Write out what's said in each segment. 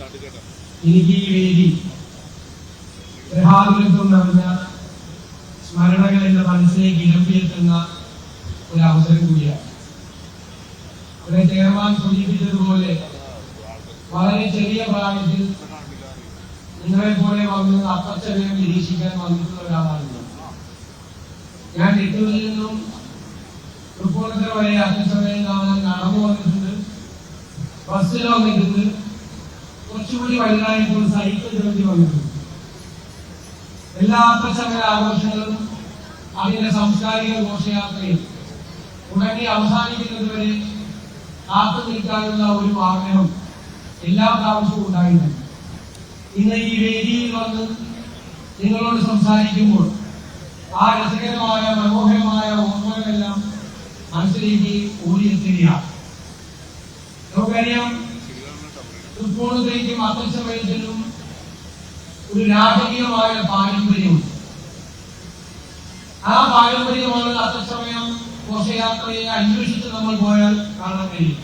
എനിക്ക് ഈ വേദി ഗ്രഹാതുരത്വം നടന്ന സ്മരണകൾ എന്റെ മനസ്സിലേക്ക് ഇരമ്പിയെത്തുന്ന ഒരു അവസരം കൂടിയാണ്. ഇവിടെ ചെയർമാൻ സൂചിപ്പിച്ചതുപോലെ വളരെ ചെറിയ പ്രായത്തിൽ നിങ്ങളെ പോലെ വന്ന് അപ്പച്ചമയം നിരീക്ഷിക്കാൻ വന്നിട്ടുള്ള ഒരാളാണ് ഞാൻ. നെട്ടൂരിൽ നിന്നും തൃപ്പൂണിത്തുറ വരെ അപ്പച്ചമയം കാണാൻ നടന്നു വന്നിട്ടുണ്ട്, ബസ്സിൽ വന്നിട്ടുണ്ട്, കുറച്ചുകൂടി വലുതായപ്പോൾ സൈക്കിൾ ചവിട്ടി വന്നിട്ടുണ്ട്. എല്ലാ അപ്പച്ചമയ ആഘോഷങ്ങളും അതിന്റെ സാംസ്കാരിക ഘോഷയാത്രയും തുടങ്ങി അവസാനിക്കുന്നത് വരെ കാത്തു നിൽക്കാനുള്ള ഒരു ആഗ്രഹം എല്ലാ പ്രാവശ്യവും ഉണ്ടായിട്ടുണ്ട്. ഇന്ന് ഈ വേദിയിൽ വന്ന് നിങ്ങളോട് സംസാരിക്കുമ്പോൾ ആ രസകരമായ മനോഹരമായ ഓർമ്മകളെല്ലാം മനസ്സിലേക്ക് ഓടിയെത്തുകയാണ്. നമുക്കറിയാം, തൃപ്പൂണിത്തുറയ്ക്കും അപ്പച്ചമയത്തിനും ഒരു രാജകീയമായ പാരമ്പര്യമുണ്ട്. ആ പാരമ്പര്യമാണ് അപ്പച്ചമയം ഘോഷയാത്രയെ അന്വേഷിച്ച് നമ്മൾ പോയാൽ കാണാൻ കഴിയും.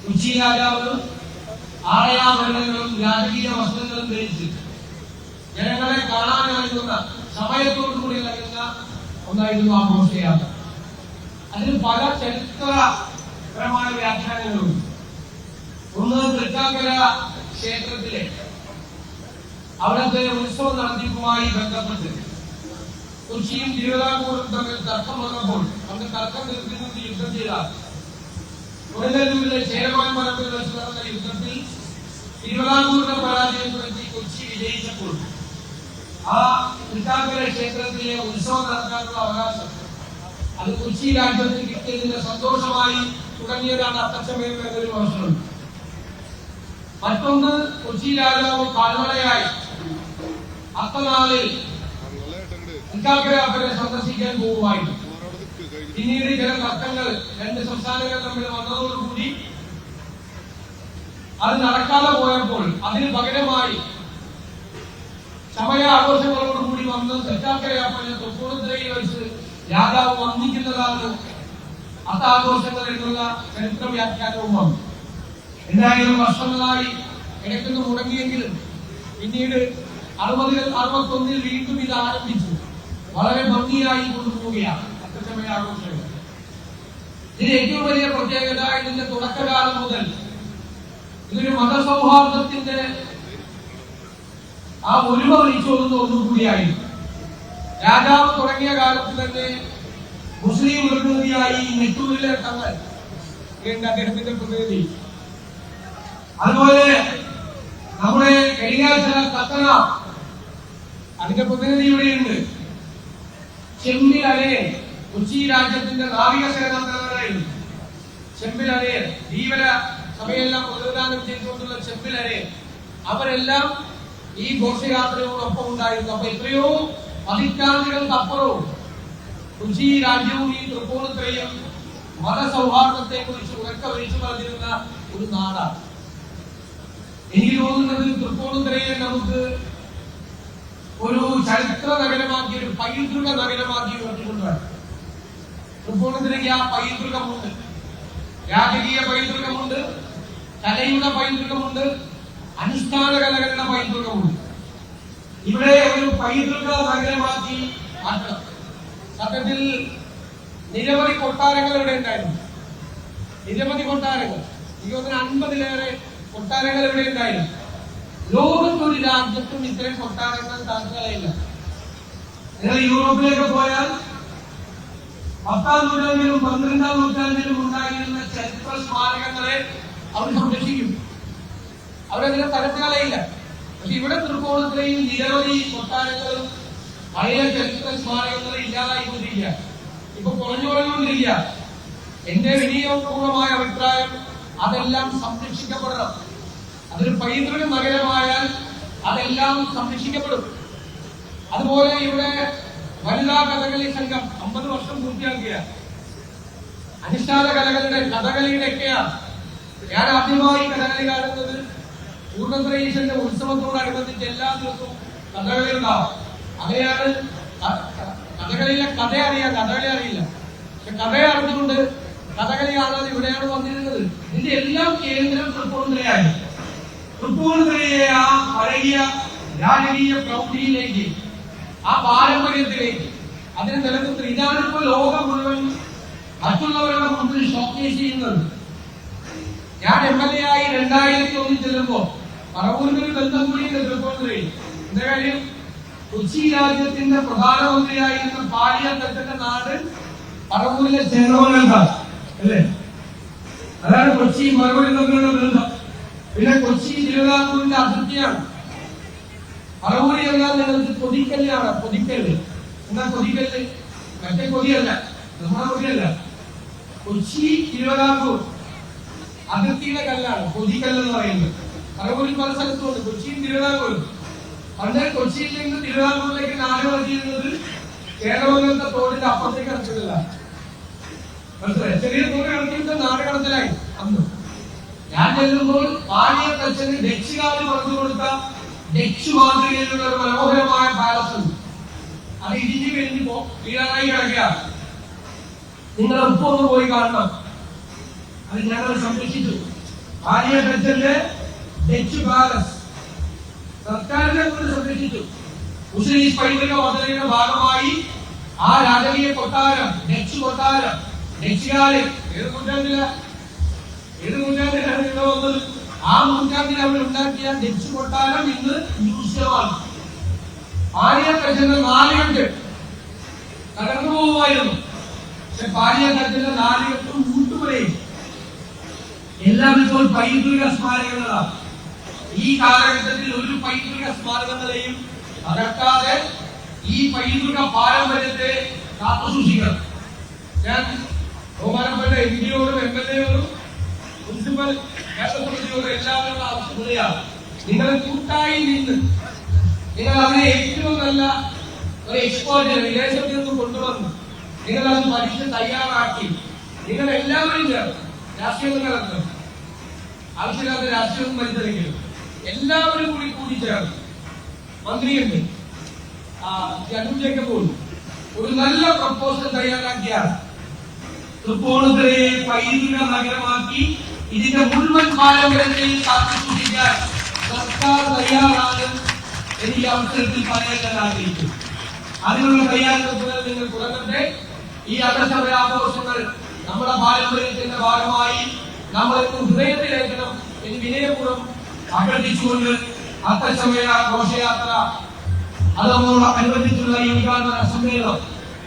കൊച്ചി രാജാവ് ആളയാഭരണങ്ങളും രാജകീയ വസ്ത്രങ്ങളും ധരിച്ച് ജനങ്ങളെ കാണാനായിരുന്ന സമയത്തോടു കൂടി നൽകുന്ന ഒന്നായിരുന്നു ആ ഘോഷയാത്ര. അതിന് പല ചരിത്രപരമായ വ്യാഖ്യാനങ്ങളുണ്ട്. ഒന്ന്, തൃക്കാക്കര ക്ഷേത്രത്തിലെ അവിടുത്തെ ഉത്സവ നടത്തിപ്പുമായി ബന്ധപ്പെട്ട് കൊച്ചിയും തിരുവിതാംകൂറും തമ്മിൽ തർക്കം വന്നപ്പോൾ അന്ന് തർക്കം തീർക്കുന്നത് യുദ്ധം ചെയ്താണ്. കൊടുങ്ങല്ലൂരിലെ ചേരമാൻ മരത്തിൽ വെച്ച് നടന്ന യുദ്ധത്തിൽ തിരുവിതാംകൂറിനെ പരാജയപ്പെടുത്തി കൊച്ചി വിജയിച്ചപ്പോൾ ആ തൃക്കാക്കര ക്ഷേത്രത്തിലെ ഉത്സവം നടത്താനുള്ള അവകാശം അത് കൊച്ചി രാജ്യത്തിന് കിട്ടിയതിന്റെ സന്തോഷമായി തുടങ്ങിയതാണ് അപ്പച്ചമയം എന്നൊരു വർഷമുണ്ട്. മറ്റൊന്ന്, കൊച്ചി രാജാവ് കാൽമഴയായി അത്തനാളിൽ തൃക്കാക്കര സന്ദർശിക്കാൻ പോകുമായിരുന്നു. പിന്നീട് ചില തർക്കങ്ങൾ രണ്ട് സംസ്ഥാനങ്ങൾ തമ്മിൽ വന്നതോടുകൂടി അത് നടക്കാതെ പോയപ്പോൾ അതിന് പകരമായി സമയ ആഘോഷങ്ങളോടുകൂടി വന്ന് തൃക്കാക്കരയപ്പനെ തൃപ്പൂണിത്തുറയിൽ വെച്ച് രാജാവ് വന്ദിക്കുന്നതാണ് അത്താഘോഷങ്ങൾ എന്നുള്ള ചരിത്ര വ്യാഖ്യാനവും വന്നു. എന്തായാലും വർഷങ്ങളായി ഇടയ്ക്കൊന്ന് മുടങ്ങിയെങ്കിലും പിന്നീട് 60-61 വീണ്ടും ഇത് ആരംഭിച്ചു. വളരെ ഭംഗിയായി കൊണ്ടുപോവുകയാണ് അപ്പച്ചമയ ആഘോഷങ്ങൾ. ഇതിന് ഏറ്റവും വലിയ പ്രത്യേകത ഇതിന്റെ തുടക്കകാലം മുതൽ ഇതൊരു മതസൗഹാർദ്ദത്തിന്റെ ആ ഒരുമ വിളിച്ചോതുന്ന ഒന്നുകൂടിയായിരുന്നു. രാജാവ് തുടങ്ങിയ കാലത്ത് തന്നെ മുസ്ലിം പ്രതിനിധിയായി നെട്ടൂരിലെ തങ്ങൾ അദ്ദേഹത്തിന്റെ പ്രതിനിധി, അതുപോലെ നമ്മുടെ കരിങ്ങാച്ചിറ കത്തന അതിന്റെ പ്രതിനിധി ഇവിടെയുണ്ട്. ചെമ്പിൽ അലയൻ കൊച്ചി രാജ്യത്തിന്റെ നാവികസേനാ തലവനായിരുന്നു. ചെമ്പിൽ അലയൻ ധീവര സഭയെല്ലാം പ്രതിദാനം ചെയ്തുകൊണ്ടുള്ള ചെമ്പിൽ അലയൻ അവരെല്ലാം ഈ ഘോഷയാത്രയോടൊപ്പം ഉണ്ടായിരുന്നു. അപ്പൊ എത്രയോ പതിറ്റാണ്ടുകൾക്കപ്പുറവും കൊച്ചി രാജ്യവും ഈ തൃപ്പൂണിത്തുറയും മതസൗഹാർദ്ദത്തെ കുറിച്ച് ഉറക്ക വിളിച്ചു പറഞ്ഞിരുന്ന ഒരു നാടാണ്. എനിക്ക് തോന്നുന്നത് തൃപ്പൂണിത്തുറയെ നമുക്ക് ഒരു ചരിത്ര നഗരമാക്കി, ഒരു പൈതൃക നഗരമാക്കി ഉയർത്തിക്കൊണ്ടാണ്. തൃപ്പൂണിത്തുറയ്ക്ക് ആ പൈതൃകമുണ്ട്, രാജകീയ പൈതൃകമുണ്ട്, കലയുടെ പൈതൃകമുണ്ട്, അനുഷ്ഠാന കലകളുടെ പൈതൃകമുണ്ട്. ഇവിടെ ഒരു പൈതൃക നഗരമാക്കി മാറ്റണം. സത്യത്തിൽ നിരവധി കൊട്ടാരങ്ങൾ ഇവിടെ ഉണ്ടായിരുന്നു. നിരവധി കൊട്ടാരങ്ങൾ, 50-ലേറെ കൊട്ടാരങ്ങൾ ഇവിടെ ഉണ്ടായിരുന്നു. ലോകത്തൊരു രാജ്യത്തും ഇത്തരം കൊട്ടാരങ്ങൾ താൽക്കാലില്ല. നിങ്ങൾ യൂറോപ്പിലേക്ക് പോയാൽ 10-ാം നൂറ്റാണ്ടിലും 12-ാം നൂറ്റാണ്ടിലും ഉണ്ടായിരുന്ന ചരിത്ര സ്മാരകങ്ങളെ അവർ സംരക്ഷിക്കും, അവരതിനെ തരത്തിലയില്ല. പക്ഷെ ഇവിടെ തൃപ്പൂണിത്തുറയിൽ നിരവധി കൊട്ടാരങ്ങളും പഴയ ചരിത്ര സ്മാരകങ്ങളും ഇല്ലാതായിക്കൊണ്ടിരിക്കുക, ഇപ്പൊ കുറഞ്ഞുകൊണ്ടിരിക്കുക. എന്റെ വിനീതപൂർവമായ അഭിപ്രായം അതെല്ലാം സംരക്ഷിക്കപ്പെടണം. അതൊരു പൈതൃക നഗരമായാൽ അതെല്ലാം സംരക്ഷിക്കപ്പെടും. അതുപോലെ ഇവിടെ വനിതാ കഥകളി സംഘം 50 വർഷം പൂർത്തിയാക്കിയ അനുഷ്ഠാന കലകളുടെ കഥകളിയുടെ ഒക്കെയാണ്. ഞാൻ ആദ്യമായി കഥകളി കാണുന്നത് പൂർണ്ണത്ര ഈശ്വരന്റെ ഉത്സവത്തോടനുബന്ധിച്ച് എല്ലാ ദിവസവും കഥകളി ഉണ്ടാവും. അങ്ങനെയാണ് കഥകളിയിലെ കഥ അറിയാം, കഥകളി അറിയില്ല. പക്ഷെ കഥ അറിഞ്ഞുകൊണ്ട് കഥകളി കാണാതെ ഇവിടെയാണ് വന്നിരുന്നത്. ഇതിന്റെ എല്ലാം കേന്ദ്രം തൃപ്പൂണിത്തുറയായിരുന്നു. തൃപ്പൂണിത്തുറയെ ആ പഴകിയ രാജകീയ പ്രൗഢിയിലേക്ക്, ആ പാരമ്പര്യത്തിലേക്ക് അതിനെ നിലനിർത്തുന്നത്. ഇതാണിപ്പോ ലോകം മുഴുവൻ മറ്റുള്ളവരുടെ മുമ്പിൽ ഷോക്കേസ് ചെയ്യുന്നത്. ഞാൻ MLA ആയി 2001 ചെല്ലുമ്പോ പറവൂരിന് ബന്ധം കൂടിയുണ്ട് തൃപ്പൂണിത്തുറയിൽ. എന്താ കാര്യം? കൊച്ചി രാജ്യത്തിന്റെ പ്രധാനമന്ത്രിയായിരുന്ന പാലിയത്തച്ഛന്റെ നാട് പറവൂരിലെ ചേന്നമംഗലത്താണ് അല്ലേ? അതാണ് കൊച്ചി മറുപടി തമ്മിലുള്ള ബന്ധം. പിന്നെ കൊച്ചി തിരുവിതാംകൂറിന്റെ അതിർത്തിയാണ്. പറവൂരി എന്നാൽ നിങ്ങൾക്ക് കൊതിക്കല്ലാണ്. പൊതിക്കല്ല് എന്താ? കൊതിക്കല്ല് മറ്റേ കൊതിയല്ല, നമ്മുടെ കൊതിയല്ല. കൊച്ചി തിരുവിതാംകൂർ അതിർത്തിയുടെ കല്ലാണ് കൊതിക്കല്ല് എന്ന് പറയുന്നത്. പറവൂരിൽ പല സ്ഥലത്തുണ്ട്. കൊച്ചിയും തിരുവിതാംകൂറും. പണ്ട് കൊച്ചിയിൽ നിന്ന് തിരുവിതാംകൂറിലേക്ക് നാട് കടത്തിയിരുന്നത് കേരളത്തെ തോടിന്റെ അപ്പുറത്തേക്ക് കടത്തില്ല. മനസ്സിലായി? ചെറിയ തോട് കടത്തിയിട്ട് നാട് കടത്തലായി. അന്ന് ഞാൻ ചെല്ലുമ്പോൾ പാലിയത്തച്ഛന് ഡച്ചുകാര് പറഞ്ഞു കൊടുത്ത ഡച്ചു മാതൃകയിലുള്ള ഒരു മനോഹരമായ പാലസ് ഉണ്ട്. അത് ഇടിഞ്ഞു കഴിഞ്ഞപ്പോ വീടാനായി കിടക്കുകയാണ്. നിങ്ങൾ ഒപ്പം ഒന്ന് പോയി കാണണം. അത് ഞങ്ങൾ സംരക്ഷിച്ചു. പാലിയത്തച്ഛന്റെ ഡച്ചു പാലസ് സർക്കാരിനെ കൊണ്ട് സംരക്ഷിച്ചു. മുസ്ലിം പൈതൃക പദ്ധതിയുടെ ഭാഗമായി ആ രാജകീയ കൊട്ടാരം, ഡച്ചു കൊട്ടാരം, ഡച്ചുകാര് ഏത് നൂറ്റാണ്ടിലാണ് ഇവിടെ വന്നത്? ആ നൂറ്റാണ്ടിൽ അവർ ഉണ്ടാക്കിയ ഡച്ചു കൊട്ടാരം ഇന്ന് മ്യൂസിയമാണ്. പാലിയത്തച്ഛന്റെ നാലുകെട്ട് കടന്നു പോകുമായിരുന്നു. പക്ഷെ പാലിയത്തച്ഛന്റെ നാലുകെട്ടും ഊട്ടുപുരയും എല്ലാം ഇപ്പോൾ പൈതൃക സ്മാരകങ്ങളാണ്. ഈ കാലഘട്ടത്തിൽ ഒരു പൈതൃക സ്മാരകങ്ങളെയും തകർക്കാതെ ഈ പൈതൃക പാരമ്പര്യത്തെ കാത്തുസൂക്ഷിക്കണം. ഞാൻ ബഹുമാനപ്പെട്ട MPയോടും MLAയോടും മുനിസിപ്പൽ സമിതിയോടും എല്ലാവരും ആവശ്യപ്പെടുകയാണ്. നിങ്ങൾ കൂട്ടായി നിന്ന് നിങ്ങൾ അതിനെ ഏറ്റവും നല്ല ഒരു എക്സ്പോർട്ട് വിദേശത്ത് നിന്ന് കൊണ്ടുവന്ന് നിങ്ങൾ അത് പഠിച്ച് തയ്യാറാക്കി നിങ്ങൾ എല്ലാവരും ചേർന്ന് രാഷ്ട്രീയം കലർത്തും. ആവശ്യമില്ലാത്ത രാഷ്ട്രീയം മത്സരിക്കരുത്. എല്ലാവരും കൂടി ചേർന്ന് മന്ത്രിയുണ്ട് ജനുജയ്ക്ക് പോലും ഒരു നല്ല പ്രപ്പോസൽ തയ്യാറാക്കിയാൽ തൃപ്പൂണിത്തുറയെ പൈതൃക നഗരമാക്കി ഇതിന്റെ മുഴുവൻ പാരമ്പര്യത്തെയും കാത്തുസൂക്ഷിക്കാൻ സർക്കാർ തയ്യാറാണ്. എനിക്ക് അവസരത്തിൽ പറയാൻ ഞാൻ ആഗ്രഹിക്കുന്നു. അതിനുള്ള തയ്യാറെടുപ്പുകൾ നിങ്ങൾ തുടങ്ങട്ടെ. ഈ അടച്ചവരാഘോഷങ്ങൾ നമ്മുടെ പാരമ്പര്യത്തിന്റെ ഭാഗമായി നമ്മൾ ഹൃദയത്തിലേക്കണം എന്ന് വിനയപൂർവ്വം അഭ്യർത്ഥിച്ചുകൊണ്ട് അത്തച്ചമയ ഘോഷയാത്ര അത് നമ്മളോട് അനുബന്ധിച്ചുള്ള ഈ ഉദ്ഘാടന സമ്മേളനം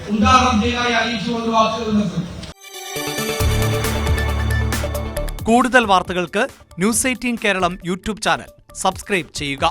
ഉദ്ഘാടനത്തിനായി അറിയിച്ചുകൊണ്ട് വാക്കുകൾ നിർത്തും. കൂടുതൽ വാർത്തകൾക്ക് News 18 Keralam YouTube channel subscribe ചെയ്യുക.